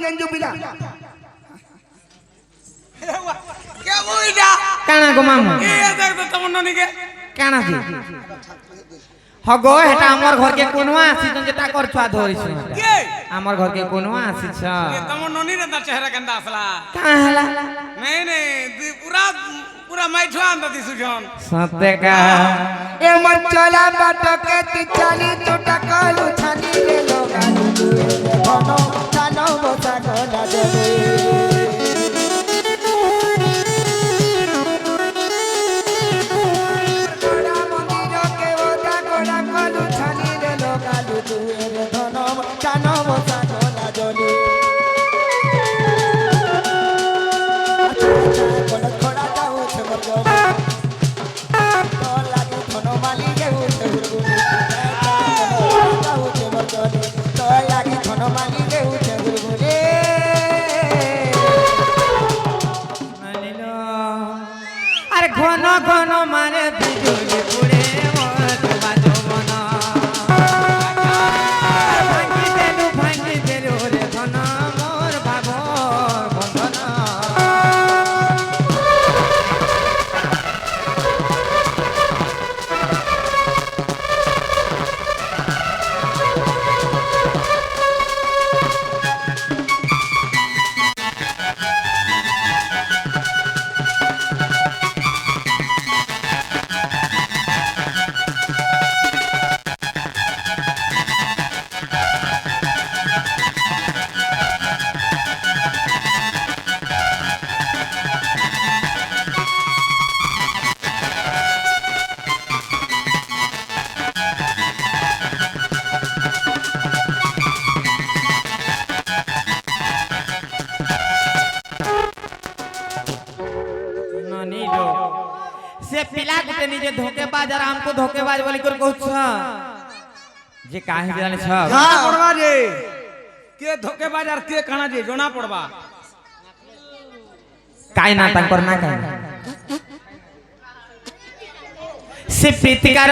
গেঞ্জু পিলা কে বইটা কানা গো মামু এ দেখ তো তোমার ননিকে কানা দি হগো এটা আমার ঘরকে কোনও আসিছ যেটা কর ছুয়া ধরিছ কে আমার ঘরকে কোনও আসিছ কে তোমার ননি রে তা চেহারা কেন্দা আসলা কাঁ হেলা নাই নাই তুই পুরা পুরা মাইঠা আনতা দিছু জন সতে কা এ মন চলা বাটকে তি চালি তো টাকালু ছানি রে লোগালু ঘন ছানো বসা গলা দেবে গোড়া মন্দিরকে ওটা গোড়া কলু ছানি রে লোগালু তুই ঘন ছানো বসা গলা জলে গোড়া গোড়া যাও ছবর জলে তো লাগি ঘন মালি গেউ ছবুরগুলি যাও ছবর জলে তো লাগি ঘন মালি গেউ ছবুরগুলি আরে ঘন ঘন মারে বিজুলি পুড়ে মোর বাজবন ভাঙি দেলু রে ঘন মোর বাব বন্ধন ननीलो से पिला गुटे निजे धोखेबाज और हमको धोखेबाज बोली कर कहछ जे काहे जाने छ জনা পড়বা রে কে ধোকেবাজ আর কে কানা রে জনা পড়বা काय ना तांकर ना काय से प्रीतिकार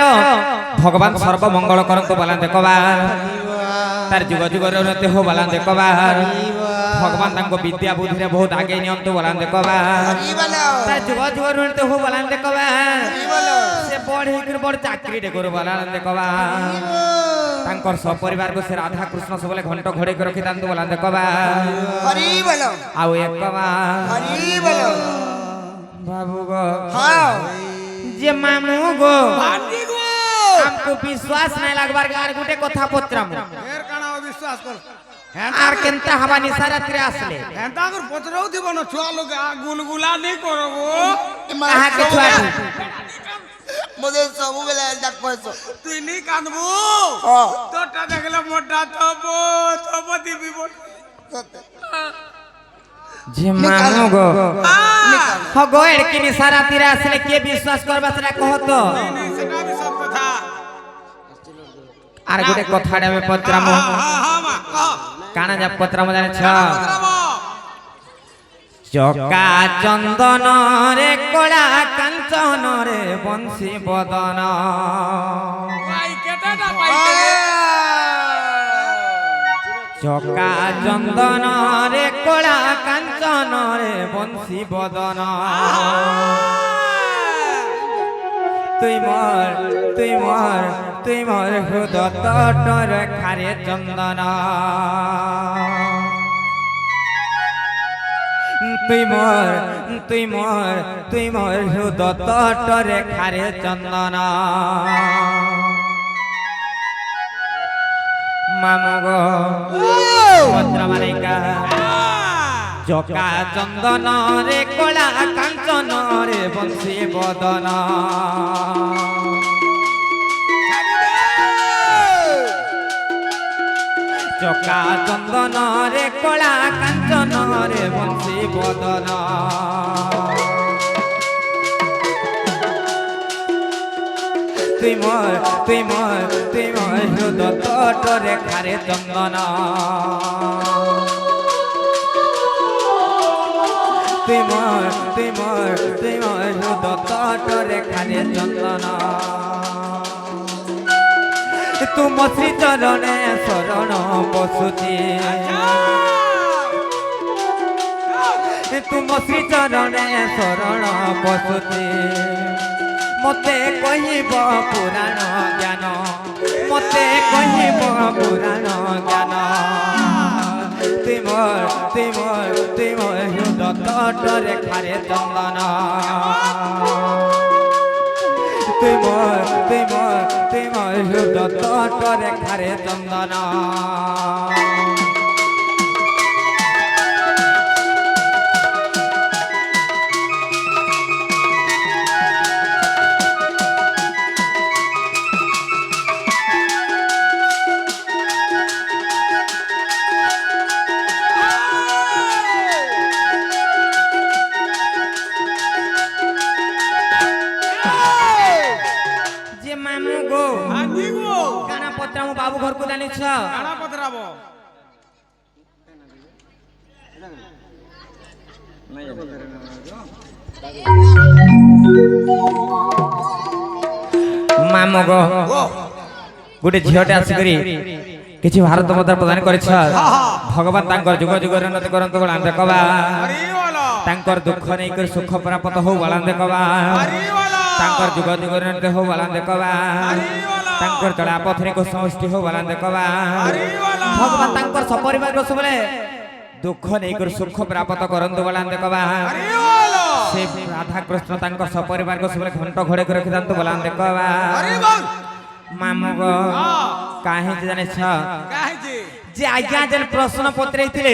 भगवान सर्व मंगल करंतु बला देखबा तार जुग जुग रे उन्नति हो बला देखबा भगवान तांको विद्या बुद्धि रे बहुत आगे नियंतु बला देखबा तार जुग जुग रे उन्नति हो बला देखबा से बड़ी कर बड़ चाकरी रे कर बला देखबा तांकर सब परिवार को से राधा कृष्ण सबले घंट घोड़े के रखि तांतु बला देखबा हरि बोलो आउ एकबा हरि बोलो बाबू गो हां जे मामू गो ভান্ডি গো हमको विश्वास नहीं लगबार गार गुटे कथा पत्रम ফের কানা বিশ্বাস কর আর কেনতা হবা নিসারা ত্রে আসলে হেনতা কর পত্রও দিব না ছুয়া লোক গুলগুলা নেই করবো কাহা के छुआ मुझे सब बेला डाक पयसो তুই নি কাঁদবো हां তোরটা দেখলে মোটা তবো তবো দিবি বল जे मामू गो हो गो एड़की निसारा ত্রে আসলে के विश्वास करबा सेरा कहतो नहीं সেটা भी সব কথা আর গুटे কথাডা में पत्रम হ্যাঁ হ্যাঁ মা কহ কানা যা पत्रम জানে छ পত্রবো চকা চন্দন রে কলা কাঞ্চন রে বংশী বদন ভাই কেটাটা পাইতে চকা চন্দন রে কলা কাঞ্চন রে বংশী বদন তুই মোর হৃদয় তটর খারে চন্দন তুই মোর হৃদয় তটরে খারে চন্দন মামু গো পত্রমালিকা চকা চন্দন রে কলা কাঞ্চন রে বংশী বদন চকা চন্দন রে কলা কাঞ্চন রে বংশী বদন তুই মোর হৃদয় তটরে খারে চন্দন তুই মোর হৃদয় তটরে খারে চন্দন তুম শ্রী চরণে শরণ বসুছি तुम श्री चरणे शरण पशुते मते कहब पुराण ज्ञान मते कहब पुराण ज्ञान तुम हृदय खारे चंदन तुम हृदय खारे चंदन बाबू घर को जानी काना पतराबो मामो गो गोटे झीटे आसिकरी किछि भारत मुद्रा प्रदान करिछ भगवान तांकर जुग जुग उन्नति करंतु बलान देखबा तांकर दुख नै कर सुख प्राप्त हो बलान देखबा तांकर जुग जुग उन्नति हो बलान देखबा तांकर चला पथरे को समष्टि हो बलान देखबा भगवान तांकर सपरिवार को सबले दुख नै कर सुख प्राप्त करंतु बलान देखबा से राधा कृष्ण तांकर सपरिवार को सबले घंट घोड़े को रखि दांतु बलान देखबा मामो गो काहे जाने छ काहे जे आज्ञा जन प्रश्न पत्रेइथिले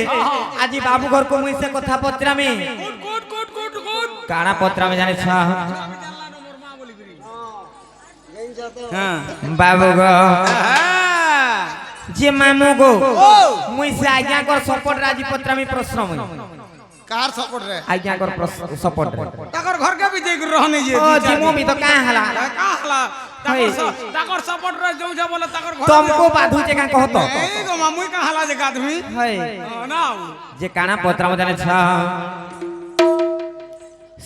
आज बाबू घर को मुई से कथा पत्रा में काना पत्रा में जाने छ बाबू गो जे मामू गो मुई से आज्ञा कर सपोर्ट राजी पत्रा में प्रश्न मुई कार सपोर्ट रे आज्ञा कर प्रश्न सपोर्ट ताकर घर के भी देख रहने जे ओ जे मो भी तो का हला ताकर सपोर्ट रे जो जा बोले ताकर घर तुमको बाधु जे का कहतो ए गो मामुई का हला जे आदमी है ना जे काना पत्रा में जाने छ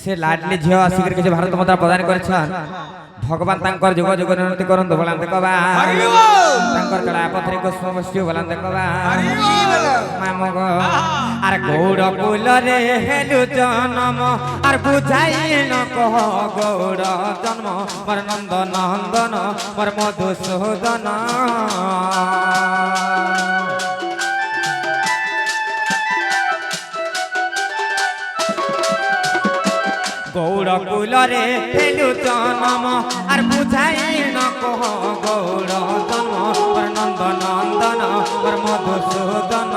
से लाडली झियो आसिकर के भारत माता प्रदान करे छ भगवान तांकर जुग जुग उन्नति करंतु बलान देखबा तांकर कला पथरे को समष्टि बलान देखबा मामो गो आर गौड़ कुल रे हेलु जन्म आर बुझाई न कह गौड़ जन्म मोर नंद नंदन मोर मधुसूदन गौड़ कुल रे हेलु जन्म आर बुझाई न कह गौड़ जन्म मोर नंद नंदन मोर मधुसूदन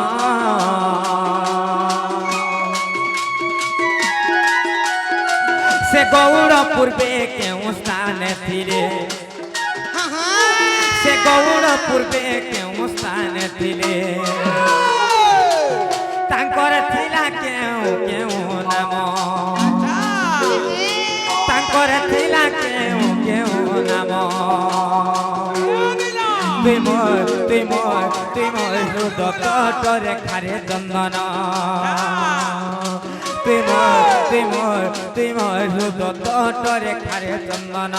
से गौड़ पूर्वे केउ स्थान थिले से गौड़ पूर्वे केउ स्थान थिले तांकर थिला केउ केउ नाम तांकर थिला केउ केउ नाम तुम हृदय तटरे खारे चंदन तुम हृदय तटरे खारे चंदन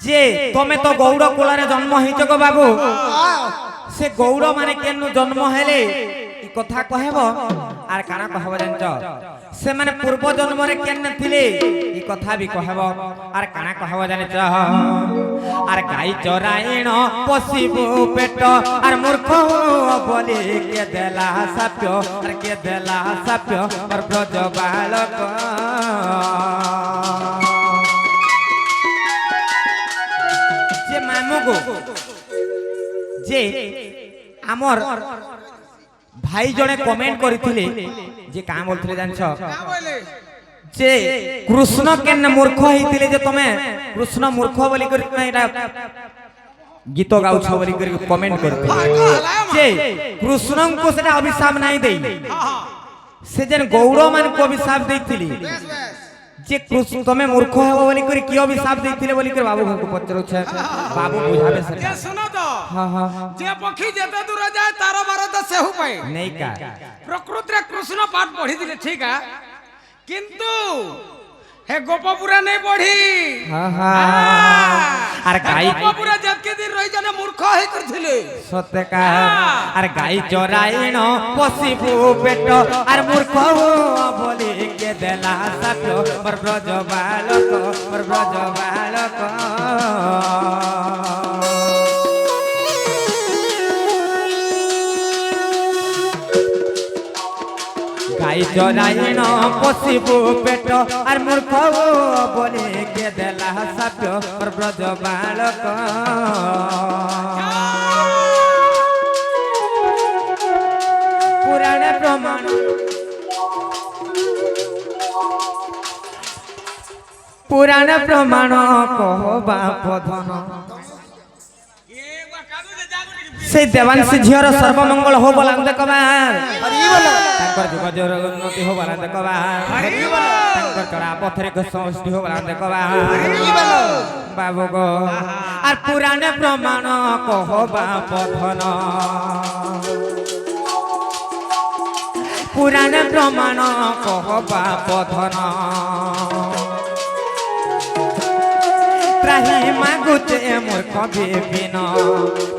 जे तमे तो गौड़ कुलारे जन्म होइछ गो बाबू से गौड़ माने केनु जन्म हेले ई कथा कहबो आर काना कहबो जानछ से माने पूर्व जन्म रे केन थिले ई कथा भी कहबो आर काना कहबो जानछ आर गाई चराइण पसिबो पेट आर मूर्ख बोले के देला साप्य आर के देला साप्य और ब्रज बालक जे आमर भाई जने कमेंट करथिले जे का बोलथिले जानछ जे कृष्ण केन मूर्ख हिथिले जे तमे कृष्ण मूर्ख बोली कर एटा गीत गाउछ बोली कर कमेंट करथिले जे कृष्ण को सेटा अभिशाप नाही देई से जन गौड़ मान को अभिशाप देथिली যে তুমি মূর্খ হব বলি করে কি অভিশাপ দিয়েছিলে বলি করে বাবু ঘরকে পচারুছে বাবু বুঝাবে যে সেটা শোনো তো হ্যাঁ হ্যাঁ হ্যাঁ যে পক্ষী যেতে দূরে যায় তার বারত সেহু পায় নেই কা প্রকৃতিরে কৃষ্ণ পাঠ পঢ়ি দিলে ঠিক কিন্তু হে গোপপুরা নেই পঢ়ি হ্যাঁ হ্যাঁ আর গাই গোপপুরা যেতকে দিন রই জনে মূর্খ হই করছিলে সত্যকা আর গাই চরাইণ পশিবু পেট আর মূর্খ বলি কে দেলা সাপ পর ব্রজ বালক গাই চরাইণ পশিবু পেট আর মূর্খ বলি কে দেলা সাপ পর ব্রজ বালক পুরাণ প্রমাণ পুরাণ প্রমাণ কহবা পধন সেই দেবাংশী ঝিওর সর্বমঙ্গল হো বলান্দে কবার তাঙ্কর যুগ জোর উন্নতি হো বলান্দে কবার তাঙ্কর চড়া পথরে সমষ্টি হো বলান্দে কবার বাবু গো আর পুরাণ প্রমাণ কহবা পধন পুরাণ প্রমাণ কহবা পধন ত্রাহি মাগুতে মূর্খ বিপিন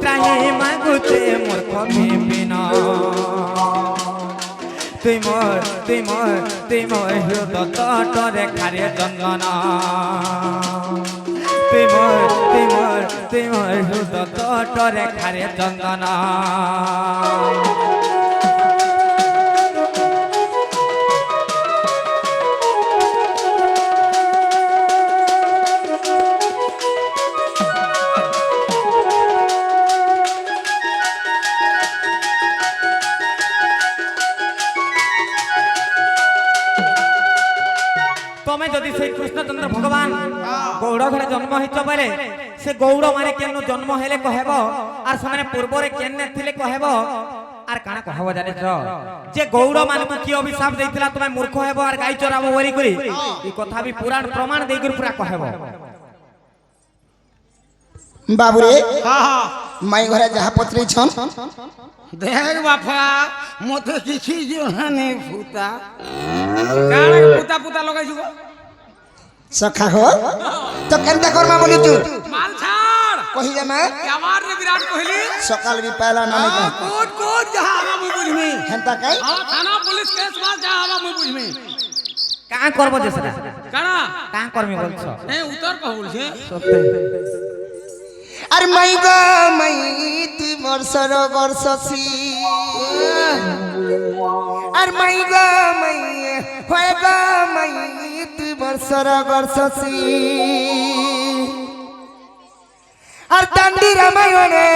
ত্রাহি মাগুতে মূর্খ বিপিন তুই মোর হৃদ তটরে খারে চন্দন তুই মোর হৃদ তটরে খারে চন্দন তুমি যদি সেই কৃষ্ণচন্দ্র ভগবান গৌড় ঘরে জন্ম হইছ বলে সে গৌড় মানে কেন জন্ম হেলে কহেব আর সেমানে পূর্বরে কেনে থিলে কহেব আর কানা কহব জানিছ যে গৌড় মানকু কি অভিশাপ দেইতিলা তুমি মূর্খ হেব আর গাই চরাব বলি করি এই কথা বি পুরাণ প্রমাণ দেই করি পুরা কহেব বাবুরে মাই ঘরে যাহা পত্রী ছন দেখ বাপা মতে কিছু জনানি ফুটা কাণ পুতা পুতা লগাইছো সখা হো তো কেনটা করমা বলিছু মাল ছাড় কহি যা মা আমার রে বিরাট কহিলি সকাল বি পাইলা নানি কা কোট কোট যাহা আমা মুই বুঝমি হেনতা কাই থানা পুলিশ কেস মা যাহা আমা মুই বুঝমি কা করব যে সেটা কানা কা করমি বলছ এ উত্তর কহ বলছে সত্যি আর মাই গো মাই তুই মোর সরগর শশী আর মাই গো মাই হয় গো মাই তুই মোর সরগর শশী আর দান্ডি রামায়ণে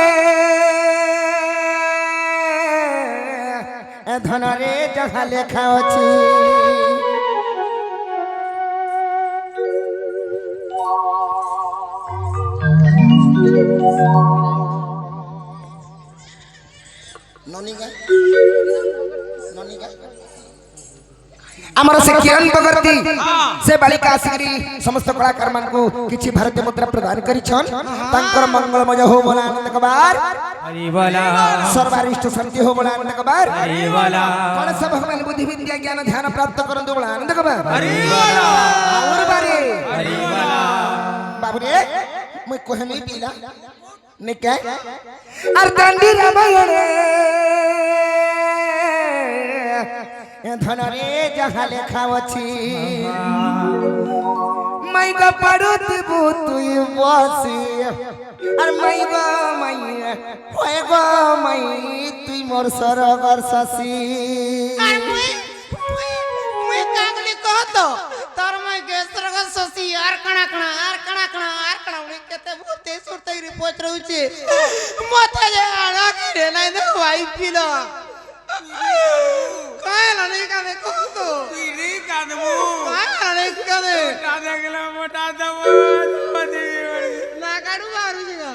ধনরে যাহা লেখা ଅଛି আমার সে কিরণ বগর্তি সে বালিকা আসিকি সমস্ত কলাকার মানকু কিছু ভারতীয় মুদ্রা প্রদান করিছন তাঙ্কর মঙ্গলময় হো বলা আনন্দ কবার হরি বলা সর্বারিষ্ট শান্তি হো বলা আনন্দ কবার হরি বলা কলস ভগবান বুদ্ধি বিদ্যা জ্ঞান ধ্যান প্রাপ্ত করন্তু বলা আনন্দ কবার হরি বলা और बारे হরি বলা बाबूरे মই কহে নাই পিলা নিকে আর দান্ডি রামায়ণে ধনরে যাহা লেখা ଅଛି মাই গো পড়ুতিবু তুই বসি আর মাই গো মাই হয় গো মাই তুই মোর সরগর শশী আর মুই কাগলি কহতো তোর মই গেসরগ সসি আর কণা উনি কেতে ভূতে সুরতে রিপোর্ট রହୁଛି মতে যে আড়া করে নাই দে ভাই পিলো কায়লা নাই কানে কহতো পিড়ি কাদমু কায়লা নাই কানে কাদে গেলে মোটা দব না কাড়ু মারু জিগা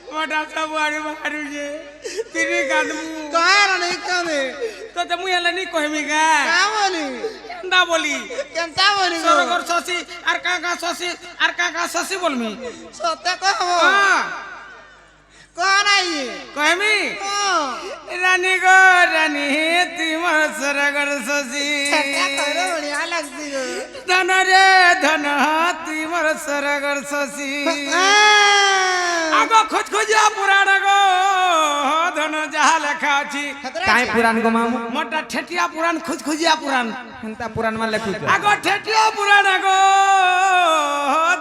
মোটা সব আড়ি মারুছে তিনি কাঁদমু কার নেই কানে তো মুই এলে নি কইমি গা কা বলি কেনটা বলি কেনতা বলি গো সরগর শশী আর কাকা শশী আর কাকা শশী বলমি সত্য কহব হ্যাঁ কোন আই কইমি রানী গো রানী তোমার সরগর শশী সত্য কইরে বড়িয়া লাগছি গো ধন রে ধন তোমার সরগর শশী আগো খোঁজ খোঁজা পুরাণ গো ধন যাহা লেখা আছে কাই পুরাণ গো মামু মোটা ঠেটিয়া পুরাণ খুঁজ খুঁজিয়া পুরাণ হেনতা পুরাণ মানে লেখু আগো ঠেটিয়া পুরাণ গো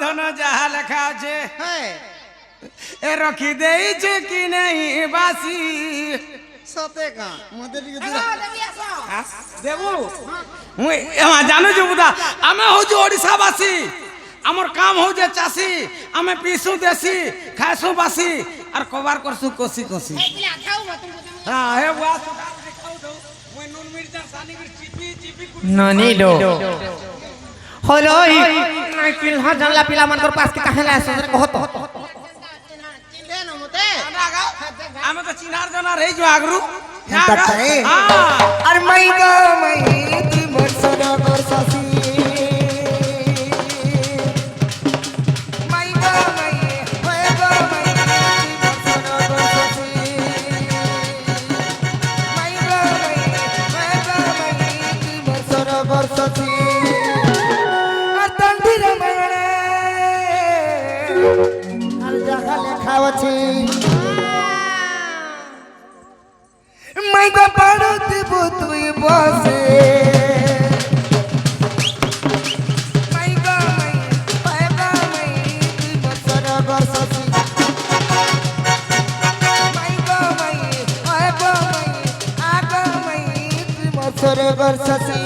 ধন যাহা লেখা আছে হ্যাঁ এ রখি দেইছে কি নাই বাসি সতে কা মতে দিকে দেবু মুই এমা জানো যে বুদা আমি হউছি ওড়িশাবাসী আমার কাম হউছে চাষী আমি পিসু দেশি খাইসু বাসি আর কবার করছু কষি কষি হ্যাঁ হে বুয়া মুই নুন মির্চা সানি মির্চ চিপি চিপি ননি লো হলো নাই পিলহা জানলা পিলা মানকর পাস কি কাহেলা আসরে কহত চিনে ন মতে আমি তো চিনার জনার এই যে আগরু তাই? আর মাই গো মাই তোমার সরগর শশী মাই গো মাই হয় গো মাই তোমার সরগর শশী মাই গো মাই হয় গো মাই তোমার সরগর শশী আর তন্দির মায়নে আর যাহা লেখা আছে মাই গো পাড়ো দেব তুই বসে মাই গো মাই পায় গো মাই তুই বছর বসছি মাই গো মাই পায় গো মাই আগ মাই তুই বছর বসছি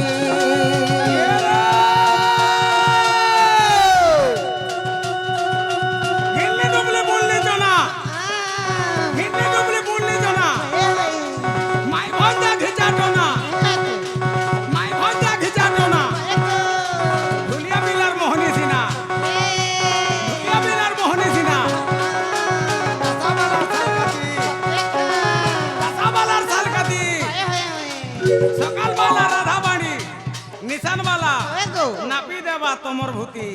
হিন্দি ডুবলে বললে জনা হিন্দি ডুবলে বললে জনা মাই ভজা ঘিচাটো না মাই ভজা ঘিচাটো না ধুলিয়া বিলার মোহনী সিনা ধুলিয়া বিলার মোহনী সিনা কাসাবালার সালকাতি সকালবালা রাধাবাণী নিশানবালা নাপি দেবা তোমার ভূতি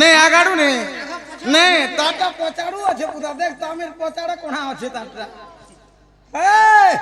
নে আগাড়ু নে নে তাটা পচাড়ু আছে পুরা দেখ তামির পচাড়া কোনা আছে তাটা এই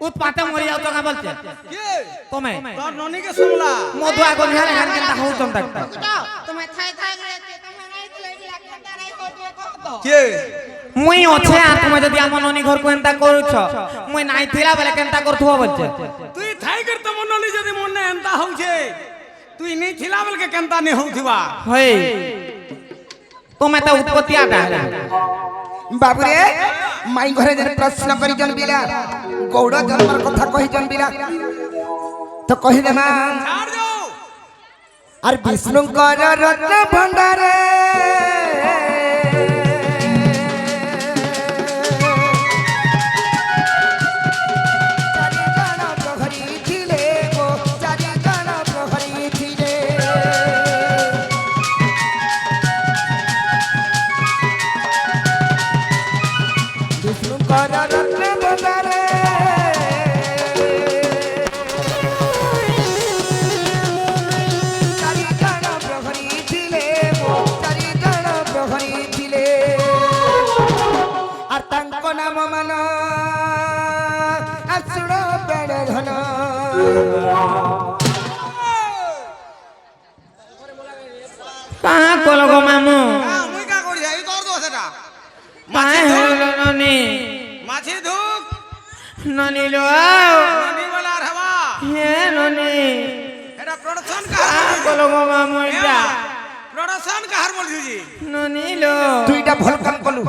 উৎপাতে মরি যাও তো কা বলছে কে তুমি তোর ননিকে শুনলা মধু আগো নিহার নিহার কেনতা হউছন তাকতা তুমি থাই থাই রে তুমি নাই দিলে লাগতা নাই হতে কত কে মুই আছে আর তুমি যদি আমার ননি ঘর কো এন্তা করুছ মুই নাই থিলা বেলে কেনতা করথুব বলছে তুই থাই কর তো মনলি যদি মনে এন্তা হউছে তুই নি থিলা বলকে কেনতা নি হউথিবা হই তুমি তো উৎপত্তি আটা বাবুরে মাই ঘরে যেন প্রশ্ন করিজন বিলা গৌড় জন্মর কথা কহিজন বিলা তো কহি দেমা ছাড় যাও আর বিষ্ণুঙ্কর রত্ন ভণ্ডারে চারিজন প্রহরী ছিলে গো, চারিজন প্রহরী ছিলে। বিষ্ণুঙ্কর রত্ন ভণ্ডারে চারিজন প্রহরী ছিলে গো, চারিজন প্রহরী ছিলে। আর তাঙ্ক নাম মান আসুণ বেড় ধন কাহে হলো ননি মাছি ধুক ননি লো ননি বলা আর হবা হে ননি এটা প্রোডাকশন আ কাহার বলো গো মামুইটা প্রোডাকশন কাহার বলছি জি ননি লো তুইটা ভাল কাম কলু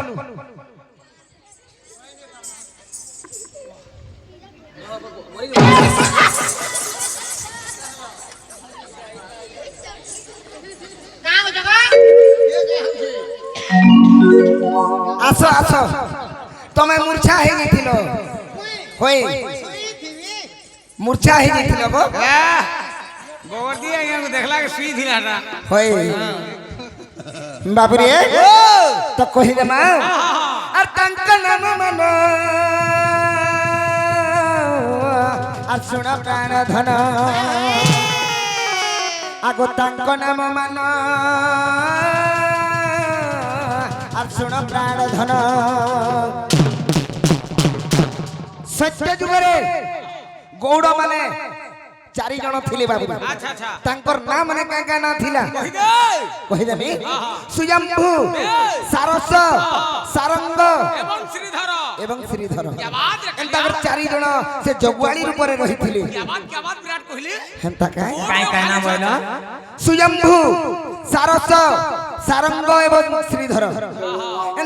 କାଁ ଜଗା আস আস তুমি মূর্ছা হয়ে গেছিল হই মূর্ছা হয়ে গেছিল গো গোবর দিয়ে আজ্ঞা দেখলা কে শুই থিলা না হই বাবুরে তো কহি দে মা আর তাঙ্ক নাম মান আর শুণ প্রাণ ধন আগো তাঙ্ক নাম মান আর শুণ প্রাণ ধন সত্য যুগরে গৌড় মানে চারি জন থিলে বাবু আচ্ছা আচ্ছা তাঙ্কর নাম মানে কাঁ কাঁ না থিলা কহি দে কহিদেমি সুজম্ভু সারস সারঙ্গ এবং শ্রীধর এবং শ্রীধর আবাদ রে তাঙ্কর চারি জন সে জগুয়ালি রূপরে রহিଥିଲେ আবাদ বিরাট কহিলি হেন্তা কায় কাই কাই না বলো সুজম্ভু সারস সারঙ্গ এবং শ্রীধর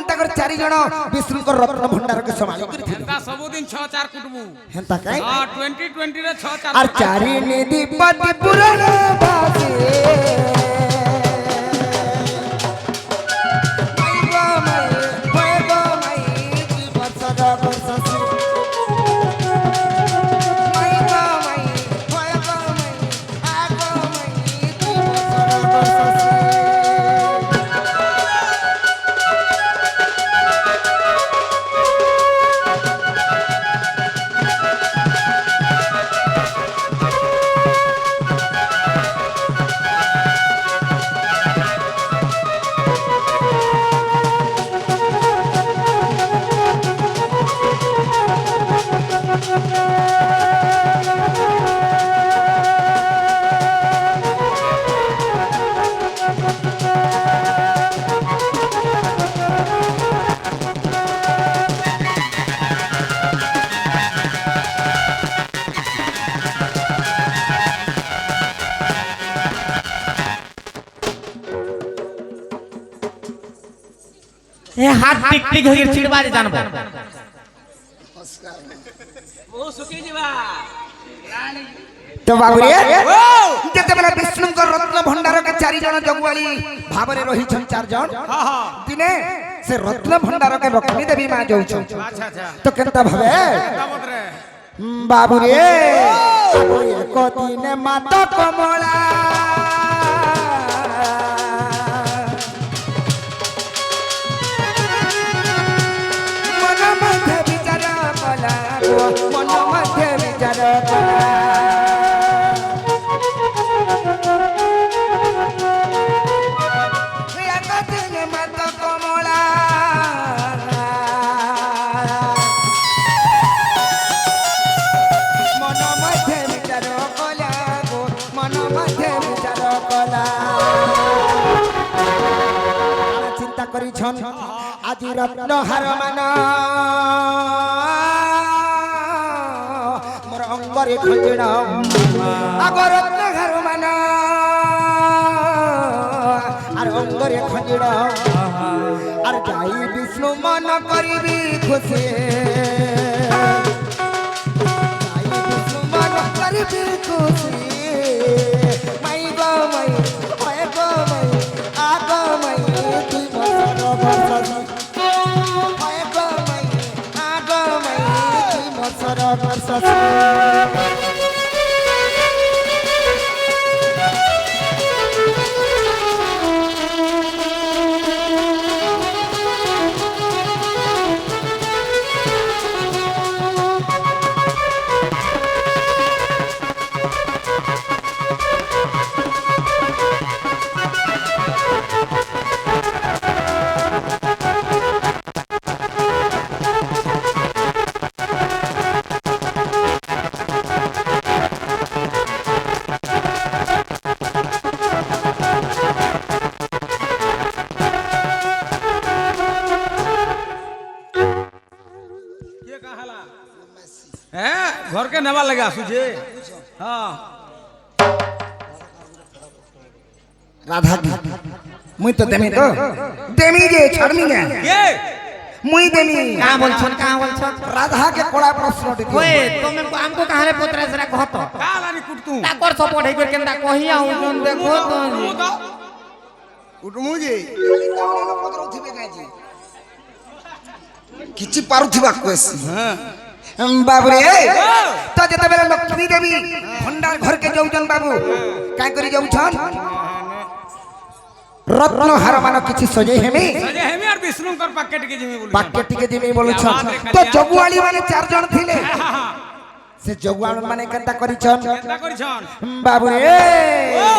তাঙ্কর চারি জন বিষ্ণুଙ୍କର রত্ন ভଣ୍ଡারকে ସମ୍ଭାଳି କରିଥିଲେ তা ସବୁদিন 6-4 কুটবু হেন্তা কায় হ্যাঁ 2020 রে 6-4 আর চারি নিধি পতি পুরাণ বাসে এ হাত টিক টিক হয়ে চিড়বারে জানবো তো বাবুরে যেତେବେଳେ ବିଷ୍ଣୁଙ୍କ ରତ୍ନ ଭଣ୍ଡାରକେ ଚାରି ଜଣ ଜଗୁଆଳି ଭାବରେ ରହିଛନ୍ ଚାରି ଜଣ হ্যাঁ হ্যাঁ ଦିନେ ସେ ରତ୍ନ ଭଣ୍ଡାରକେ ଲକ୍ଷ୍ମୀ ଦେବୀ ମା ଯାଉଛନ୍ আচ্ছা আচ্ছা ତ କେନ୍ତା ଭାବେ দামত রে ବାବୁରେ ଏକ ଦିନେ ମାତ କମଳା ମନ ମଧ୍ୟେ ବିଚାର କଲା ମନ ମଧ୍ୟେ ବିଚାର କଲା ଏକ ଦିନେ ମାତ କମଳା মন মধ্যে বিচার কলা গো মন মধ্যে বিচার কলা চিন্তা করিছন আজি রত্ন হার মান মোর অঙ্গরে খঞ্জিণ আগ রত্ন হার মান আর অঙ্গরে খঞ্জিণ আর যাই বিষ্ণু মন করিবি খুশি হ্যাঁ ঘরকে নেবার লাগে আসুছে হ্যাঁ রাধা কি মুই তো দেমি তো দেমি যে ছাড়মি না কে মুই দেমি कहाँ बोलछन कहाँ बोलछन राधा के कोड़ा प्रश्न दे ओए तुम हमको कहाँ रे पुत्र सरा कहत কালানি কুটতু ताकर सपोर्ट है केंदा कहिया उन देखो तो উঠমু যে খালি তামনে পত্র উঠিবে গাজি কিছু পারুথিবা কইছি হ্যাঁ বাবুরে তো যেতে বেলা লক্ষ্মী দেবী ভন্ডার ঘর কে যাউছন বাবু কাই করি যাউছন রত্ন হার মান কিছু সজে হেমি সজে হেমি আর বিষ্ণুঙ্কর পাকেট কে জিমি বলি বাক্য টিকে দিমি বলুছন তো জগুয়ালি মানে চার জন থিলে সে জগুয়াল মানে কেনটা করিছন কেনটা করিছন বাবুরে ও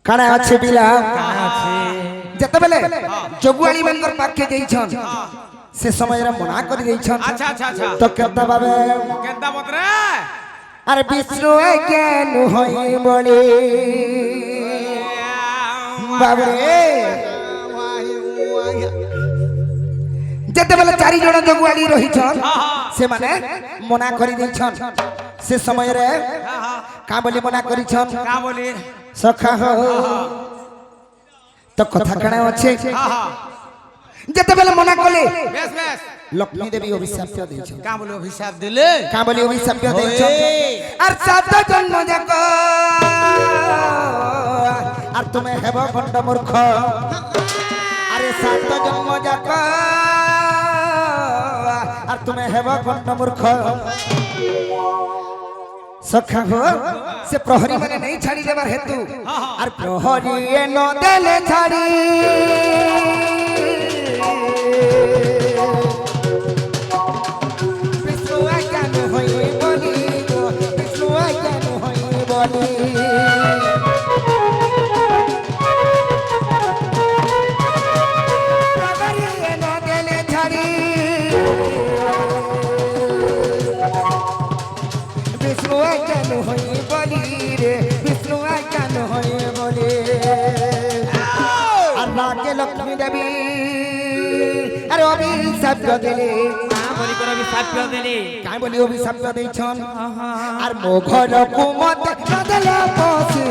কানা আছে বিলা আছে যেতে বেলে জগুয়ালি মানকর পাকে যাইছন সে সময়রে মনা করে দিয়েছন আচ্ছা আচ্ছা আচ্ছা তো কেনটা বাবে কেনটা পত্রে আর বিষ্ণু জ্ঞান হই বলে বাবরে যেতেবেলে চারি জন জগুয়ালি রহিছন সেমানে মনা করে দিয়েছন সে সময়রে কা বলি মনা করিছন কা বলি সখা হো তো কথা কানা আছে হ্যাঁ হ্যাঁ যেতেবেলে মনা কলে বেশ বেশ লক্ষ্মী দেবী অভিশাপ দিয়েছন কা বলি অভিশাপ দিলে কা বলি অভিশাপ দিয়েছন আর সাত জন্ম যাক আর তুমি হেব খণ্ড মূর্খ আরে সাত জন্ম যাক আর তুমি হেব খণ্ড মূর্খ সখা হো সে প্রহরী মানে নেই ছাড়ি দেবার হেতু আর প্রহরী ন দেলে ছাড়ি বিষ্ণু জ্ঞান হই বলি বিষ্ণু জ্ঞান হই বলি প্রহরী ন দেলে ছাড়ি বিষ্ণু জ্ঞান হই বলি রে বিষ্ণু জ্ঞান হই বলি আর রাগে লক্ষ্মী দেবী আরে অভিশাপ দিলে कहाँ बोली कर अभी साथ पे देली কাই বলি অভিশাপ দিয়েছন আর মোঘর কুমত নদলে বসে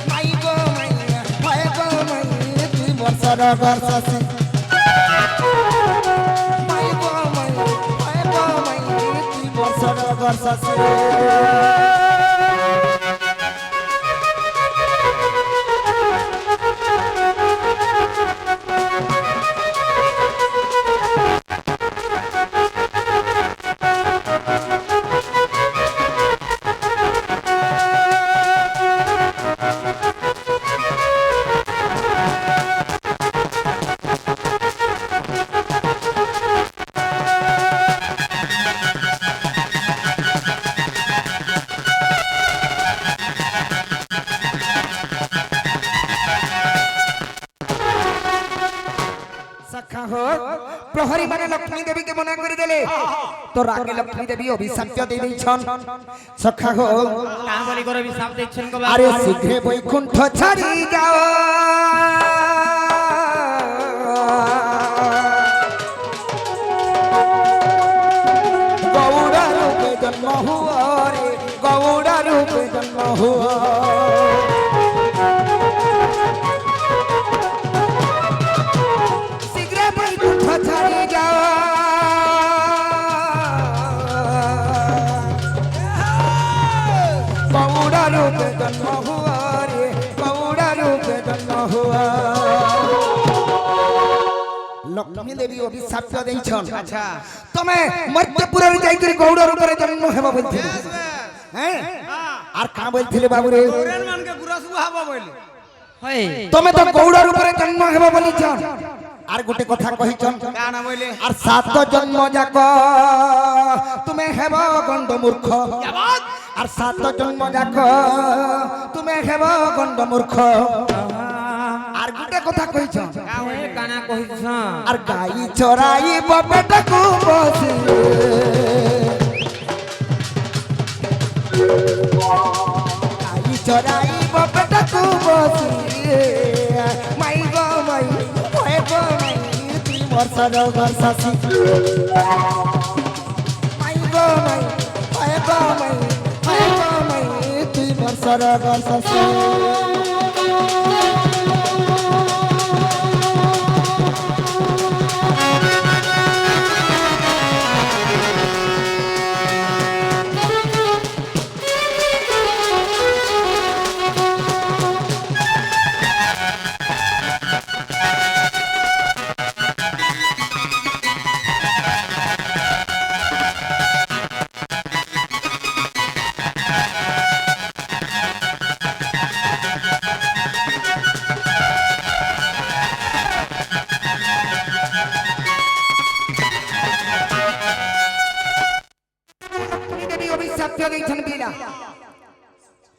মাই গো মাইয়া মাই গো মাইয়া তুই বর্ষর বর্ষাসি মাই গো মাইয়া মাই গো মাইয়া তুই বর্ষর বর্ষাসি सखा हो प्रहरी माने लक्ष्मी देवी के मना कर देले तो रागे लक्ष्मी देवी अभिशाप दे दैछन सखा हो कहाँ बोली कर अभी साथ देखछन को अरे शीघ्र बैकुंठ छाड़ी जाओ गौड़ा रूपे जन्म हुआ रे गौड़ा रूपे जन्म हुआ ছাড়ি যাওয়া গৌড়া রূপে জন্ম হুয়া রে গৌড়া রূপে জন্ম হুয়া লক্ষ্মী দেবী অভিশাপ দেইছন আচ্ছা তুমি মধ্যপুরের যাই করে গৌড়া রূপে জন্ম হেবা বলছিলে হ্যাঁ আর কা বলছিলে বাবু রে ওরেন মানকে গুরাস বুহাবা বলি होय তুমি তো গৌড়া রূপে জন্ম হেবা বলিছন আর গোটে কথা কহিছন কানা বলি আর সাত জন্ম যাক তুমি হেব গণ্ড মূর্খ আর সাত জন্ম যাক তুমি হেব গণ্ড মূর্খ আর গোটে কথা কইছ काना कहिछ আর গাই চরাই পেটকু বসি গাই চরাই পেটকু বসি মাই গো মাই বর্ষার বর্ষাসি মাই গো মাই আয় গো মাই আয় গো মাই তুই বর্ষার বর্ষাসি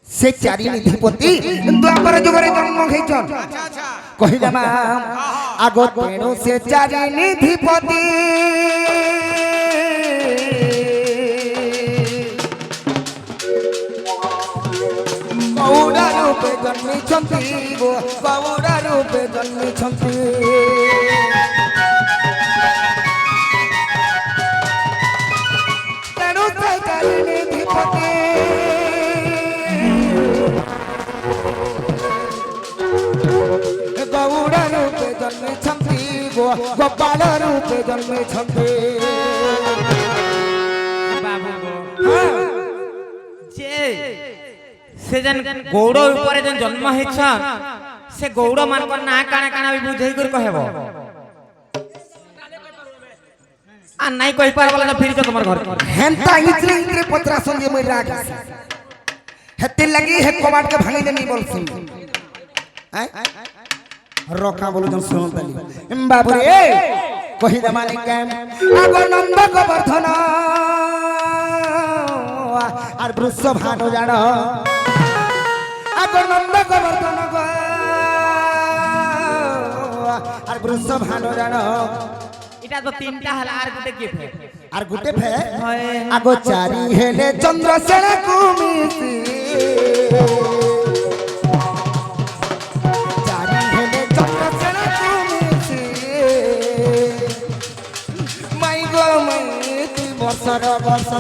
से चारि निधिपति द्वापर जुगरे जन्म घेचन कहिला मा आगो तेणु से चारि निधिपति गौड़ा रूपे जन्मी छंती गो गौड़ा रूपे जन्मी छंती तेणु से चारि निधिपति गौड़ा रूपे जन्मे छंती गोपाल रूपे जन्मे छंती बाबू गो जे से जन गौड़ ऊपर जन जन्म हेछन से गौड़ मान को ना काना काना भी बुझै कर कहबो आ नहीं कहि पार वाला फिर तो तुम्हार घर हेंता इतरे इतरे पत्रा संगे मैं राख हेते लगी हे कबाट के भांगी देनी बोलसिन हैं रखा बोलो जन सुन तली बाबू रे कहि द मालिक आगो नंद गोवर्धन আর বৃষ ভানো জান আগো নন্দ গোবর্ধন গো আর বৃষ ভানো জান এটা তো তিনটা হল আর গুটে আর গুটে কি ফে আগো চারি হেলে চন্দ্রসেন কুমিসি চারি হেলে চন্দ্রসেন কুমিসি মাই গো মাই তুই বর্ষর বর্ষ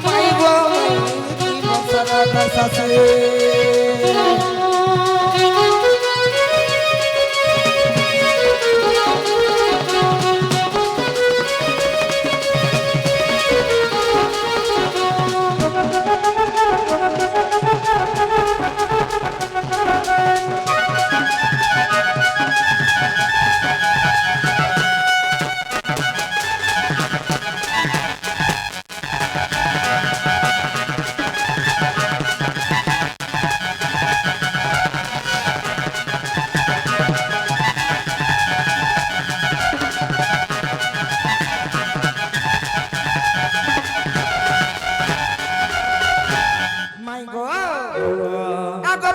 মাই গো মাই তুই বর্ষর বর্ষ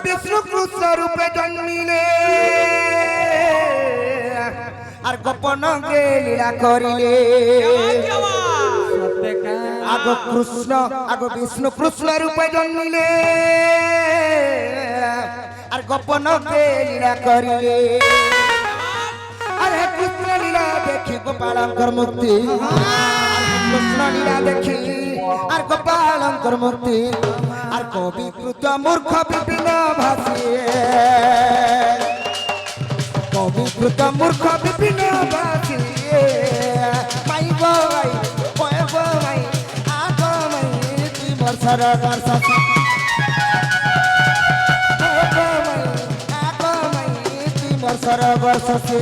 विष्णु कृष्ण रूपे जन्मिले और गोपन के लीला करिले आगो कृष्ण आगो विष्णु कृष्ण रूपे जन्मिले और गोपन के लीला करिले अरे कृष्ण लीला देखी गोपालंकर मुक्ति कृष्ण लीला देखी और गोपालंकर मुक्ति और कवि कृत मूर्ख विपिन भाषी कवि कृत मूर्ख विपिन भाषी माई गो माई ओए गो माई आ गो माई तुई वर्षर वर्ष ओए गो माई आ गो माई तुई वर्षर वर्ष से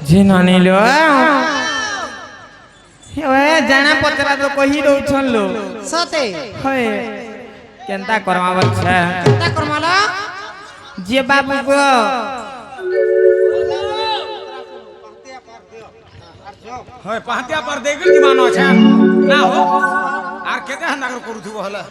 জি নানিলো ওয়ে জানা পচরা তো কহি দউছন লো সতে হয় কেনতা করমা বলছে তা করমালা যে বাবু গো হয় পাহাতিয়া পার দেখি কি মান আছে না হো আর কেতে হান্দাগর করুথিব হলা